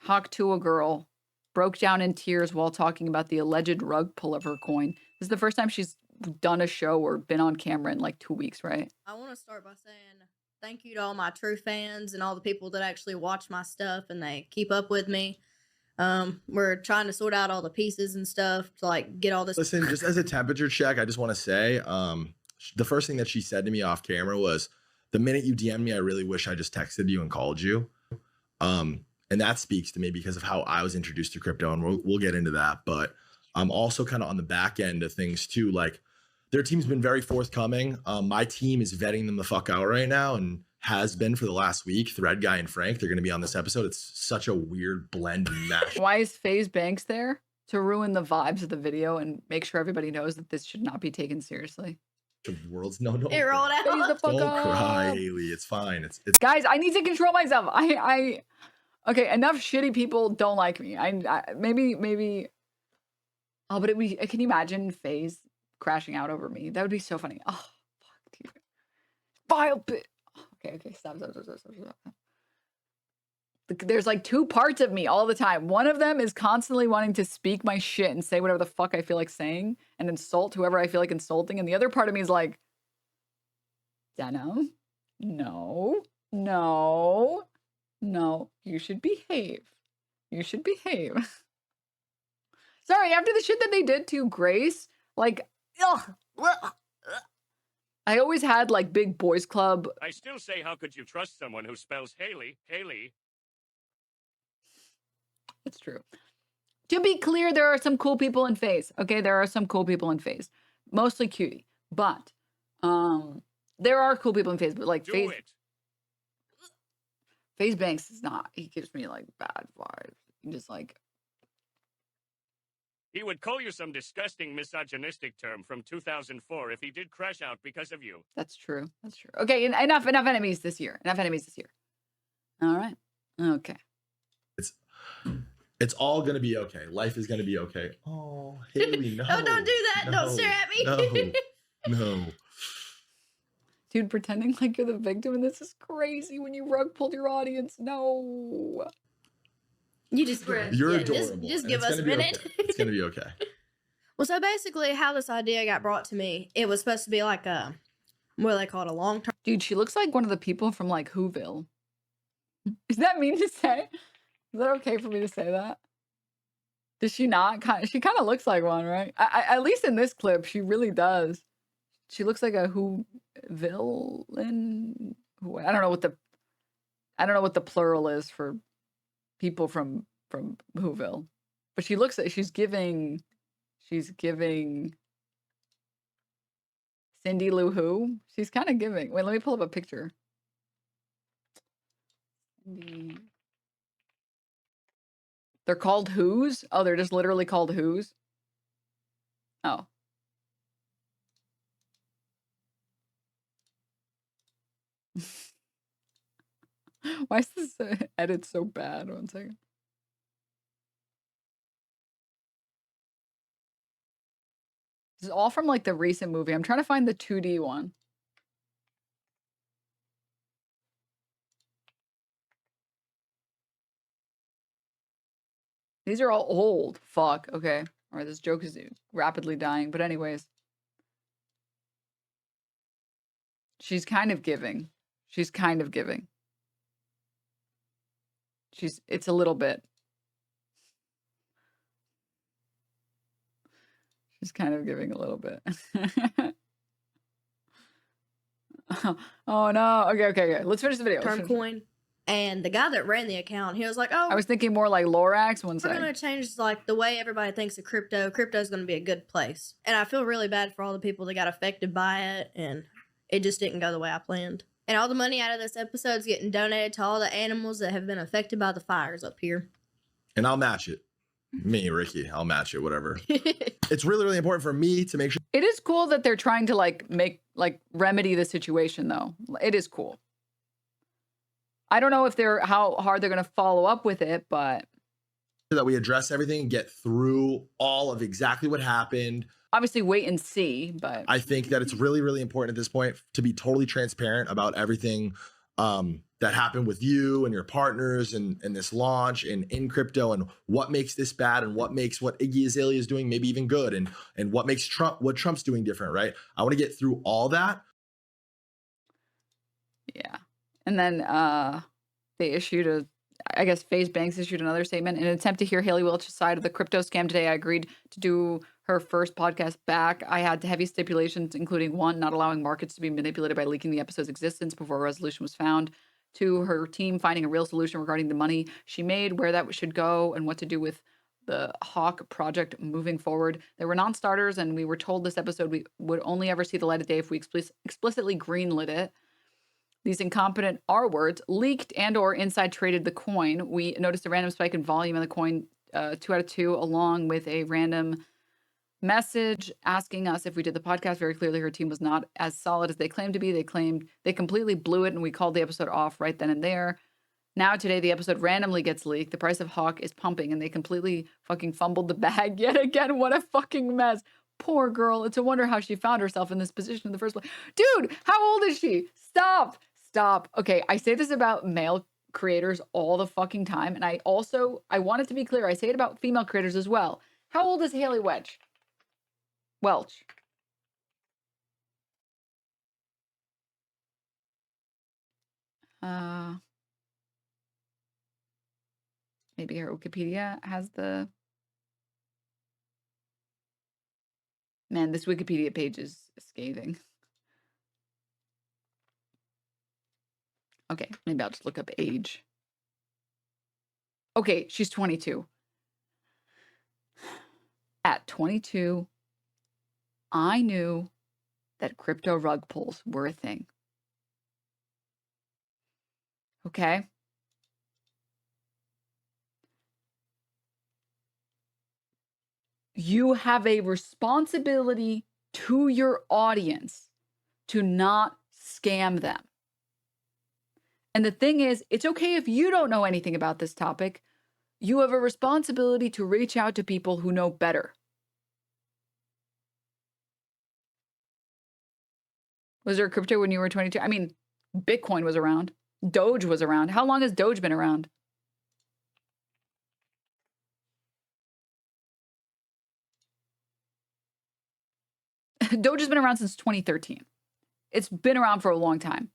Hawk Tuah girl broke down in tears while talking about the alleged rug pull of her coin. This is the first time she's done a show or been on camera in like 2 weeks, right? I want to start by saying thank you to all my true fans and all the people that actually watch my stuff and they keep up with me. We're trying to sort out all the pieces and stuff to like get all this. Listen, just as a temperature check, I just want to say, the first thing that she said to me off camera was, the minute you DM'd me, I really wish I just texted you and called you. And that speaks to me because of how I was introduced to crypto, and we'll get into that. But I'm also kind of on the back end of things too. Like, their team's been very forthcoming. My team is vetting them the fuck out right now and has been for the last week. Thread Guy and Frank, they're going to be on this episode. It's such a weird blend and mash. Why is FaZe Banks there? To ruin the vibes of the video and make sure everybody knows that this should not be taken seriously. The world's no. It rolled out. Phase the fuck Don't up. cry, Haley. It's fine. It's Guys, I need to control myself. Okay, enough shitty people don't like me. Maybe. Oh, but can you imagine FaZe crashing out over me? That would be so funny. Oh, fuck, dude. Vile bit. Okay, stop. There's like 2 parts of me all the time. One of them is constantly wanting to speak my shit and say whatever the fuck I feel like saying and insult whoever I feel like insulting. And the other part of me is like, Denim, no, you should behave. Sorry, after the shit that they did to Grace, like, ugh. I always had like big boys club. I still say, how could you trust someone who spells Haley? It's true. To be clear, there are some cool people in FaZe. Okay, there are some cool people in FaZe. Mostly cutie. But there are cool people in FaZe, but like FaZe Banks is not. He gives me like bad vibes. He just like, He would call you some disgusting misogynistic term from 2004 if he did crash out because of you. That's true. Okay, enough enemies this year. All right. Okay. It's all gonna be okay. Life is gonna be okay. Oh, Haley, no. Oh, don't do that. No, don't stare at me. No. Dude, pretending like you're the victim and this is crazy when you rug pulled your audience. No. You just You're adorable. Just give us a minute. Okay. It's gonna be okay. Well, so basically how this idea got brought to me, it was supposed to be like a, what do they call it, a long-term. Dude, she looks like one of the people from like Whoville. Is that mean to say? Is that okay for me to say that? Does she not? She kind of looks like one, right? At least in this clip, she really does. She looks like a Whovillain. I don't know what the plural is for people from Whoville, but she looks like she's giving Cindy Lou Who. She's kind of giving. Wait, let me pull up a picture. They're called Who's? Oh, they're just literally called Who's? Oh. Why is this edit so bad? 1 second. This is all from like the recent movie. I'm trying to find the 2D one. These are all old. Fuck. Okay. All right. This joke is rapidly dying. But anyways. She's kind of giving. It's a little bit. She's kind of giving a little bit. Oh no. Okay. Let's finish the video. Term coin. And the guy that ran the account, he was like, oh, I was thinking more like Lorax. we're going to change like the way everybody thinks of crypto. Crypto is going to be a good place. And I feel really bad for all the people that got affected by it. And it just didn't go the way I planned. And all the money out of this episode is getting donated to all the animals that have been affected by the fires up here. And I'll match it. Me, Ricky, I'll match it, whatever. It's really, really important for me to make sure. It is cool that they're trying to remedy the situation though. It is cool. I don't know if how hard they're going to follow up with it, but that we address everything and get through all of exactly what happened. Obviously wait and see, but I think that it's really, really important at this point to be totally transparent about everything that happened with you and your partners and this launch and in crypto, and what makes this bad and what makes what Iggy Azalea is doing maybe even good, and what makes what Trump's doing different, right? I want to get through all that. Yeah. And then they issued I guess FaZe Banks issued another statement. In an attempt to hear Haley Welch's side of the crypto scam today, I agreed to do her first podcast back. I had heavy stipulations, including 1, not allowing markets to be manipulated by leaking the episode's existence before a resolution was found. 2, her team finding a real solution regarding the money she made, where that should go, and what to do with the Hawk project moving forward. There were non-starters, and we were told this episode we would only ever see the light of day if we explicitly greenlit it. These incompetent R words leaked and or inside traded the coin. We noticed a random spike in volume in the coin, 2 out of 2, along with a random message asking us if we did the podcast. Very clearly, her team was not as solid as they claimed to be. They claimed they completely blew it, and we called the episode off right then and there. Now, today, the episode randomly gets leaked. The price of Hawk is pumping, and they completely fucking fumbled the bag yet again. What a fucking mess. Poor girl. It's a wonder how she found herself in this position in the first place. Dude, how old is she? Stop. Okay, I say this about male creators all the fucking time. And I want it to be clear, I say it about female creators as well. How old is Haley Welch? Maybe her Wikipedia has the... Man, this Wikipedia page is scathing. Okay, maybe I'll just look up age. Okay, she's 22. At 22, I knew that crypto rug pulls were a thing. Okay? You have a responsibility to your audience to not scam them. And the thing is, it's okay if you don't know anything about this topic. You have a responsibility to reach out to people who know better. Was there crypto when you were 22? I mean, Bitcoin was around. Doge was around. How long has Doge been around? Doge has been around since 2013. It's been around for a long time.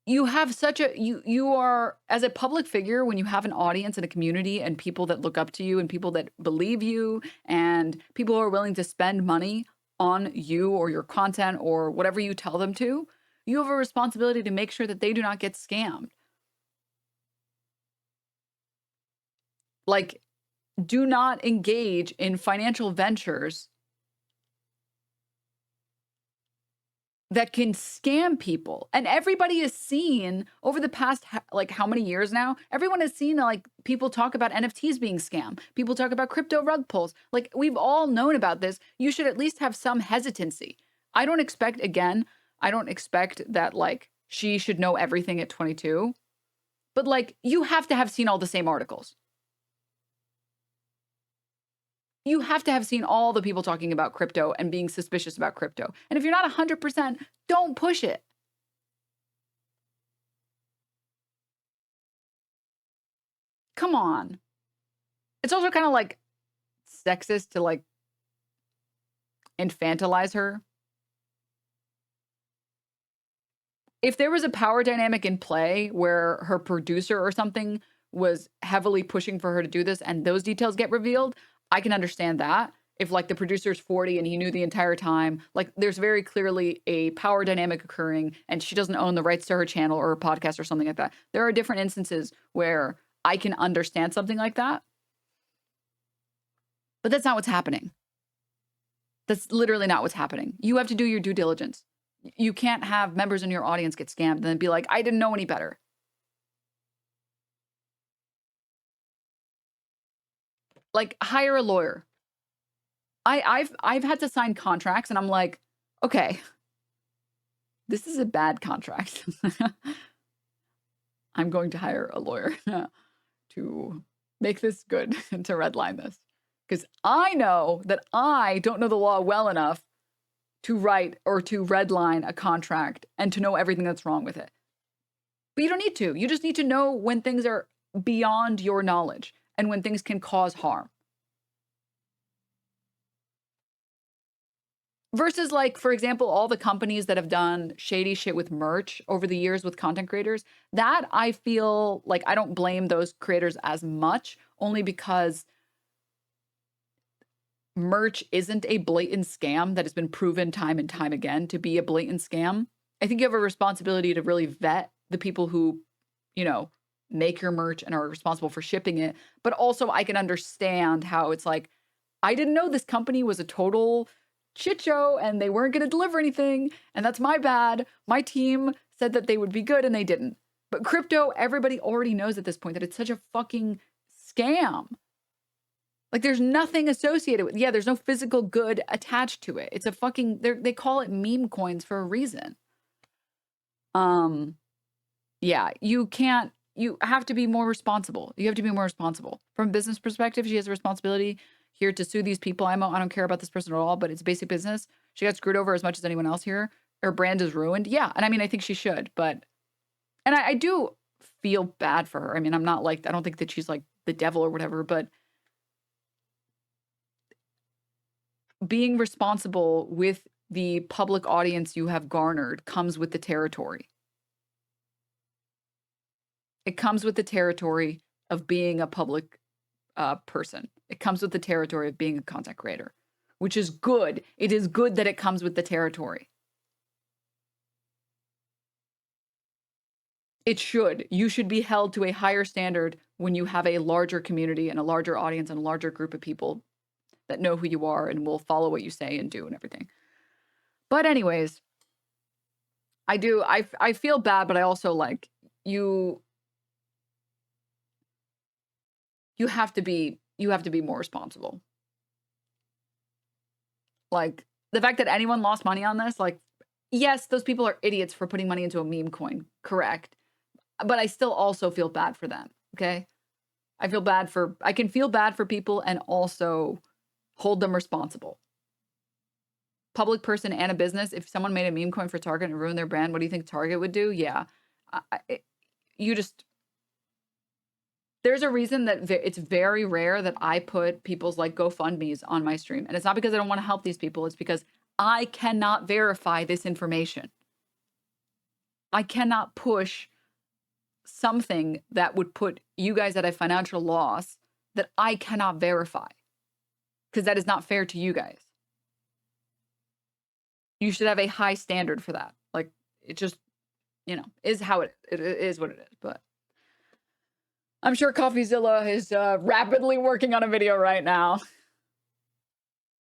You have such a, you are, as a public figure, when you have an audience and a community and people that look up to you and people that believe you and people who are willing to spend money on you or your content or whatever you tell them to, you have a responsibility to make sure that they do not get scammed. Like, do not engage in financial ventures that can scam people. And everybody has seen over the past, like, how many years now? Everyone has seen, like, people talk about NFTs being scam. People talk about crypto rug pulls. Like, we've all known about this. You should at least have some hesitancy. I don't expect that, like, she should know everything at 22. But, like, you have to have seen all the same articles. You have to have seen all the people talking about crypto and being suspicious about crypto. And if you're not 100%, don't push it. Come on. It's also kind of like sexist to, like, infantilize her. If there was a power dynamic in play where her producer or something was heavily pushing for her to do this and those details get revealed, I can understand that. If, like, the producer's 40 and he knew the entire time, like, there's very clearly a power dynamic occurring and she doesn't own the rights to her channel or her podcast or something like that. There are different instances where I can understand something like that. But that's not what's happening. That's literally not what's happening. You have to do your due diligence. You can't have members in your audience get scammed and then be like, I didn't know any better. Like, hire a lawyer. I've had to sign contracts and I'm like, okay, this is a bad contract. I'm going to hire a lawyer to make this good and to redline this. Because I know that I don't know the law well enough to write or to redline a contract and to know everything that's wrong with it. But you don't need to. You just need to know when things are beyond your knowledge and when things can cause harm. Versus, like, for example, all the companies that have done shady shit with merch over the years with content creators, that I feel like I don't blame those creators as much, only because merch isn't a blatant scam that has been proven time and time again to be a blatant scam. I think you have a responsibility to really vet the people who, you know, make your merch and are responsible for shipping it. But also I can understand how it's like, I didn't know this company was a total shit show and they weren't going to deliver anything. And that's my bad. My team said that they would be good and they didn't. But crypto, everybody already knows at this point that it's such a fucking scam. Like, there's nothing associated with, there's no physical good attached to it. It's a fucking, they call it meme coins for a reason. You have to be more responsible. You have to be more responsible. From a business perspective, she has a responsibility here to sue these people. I don't care about this person at all, but it's basic business. She got screwed over as much as anyone else here. Her brand is ruined. Yeah. And I mean, I think she should, but, and I do feel bad for her. I mean, I don't think that she's like the devil or whatever, but being responsible with the public audience you have garnered comes with the territory. It comes with the territory of being a public person. It comes with the territory of being a content creator, which is good. It is good that it comes with the territory. It should. You should be held to a higher standard when you have a larger community and a larger audience and a larger group of people that know who you are and will follow what you say and do and everything. But anyways, I feel bad, but I also like you have to be more responsible. Like, the fact that anyone lost money on this, like, yes, those people are idiots for putting money into a meme coin, correct? But I still also feel bad for them, okay? I can feel bad for people and also hold them responsible. Public person and a business, if someone made a meme coin for Target and ruined their brand, what do you think Target would do? Yeah. There's a reason that it's very rare that I put people's like GoFundMes on my stream. And it's not because I don't want to help these people. It's because I cannot verify this information. I cannot push something that would put you guys at a financial loss that I cannot verify. Because that is not fair to you guys. You should have a high standard for that. Like, it just, is how it is what it is. But I'm sure CoffeeZilla is rapidly working on a video right now.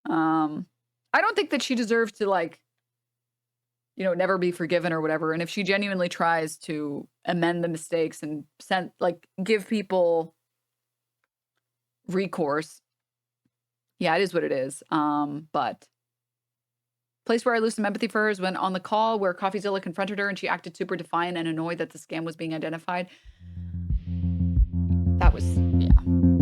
I don't think that she deserves to, like, never be forgiven or whatever. And if she genuinely tries to amend the mistakes and give people recourse, yeah, it is what it is. But place where I lose some empathy for her is when on the call where CoffeeZilla confronted her and she acted super defiant and annoyed that the scam was being identified. That was, yeah.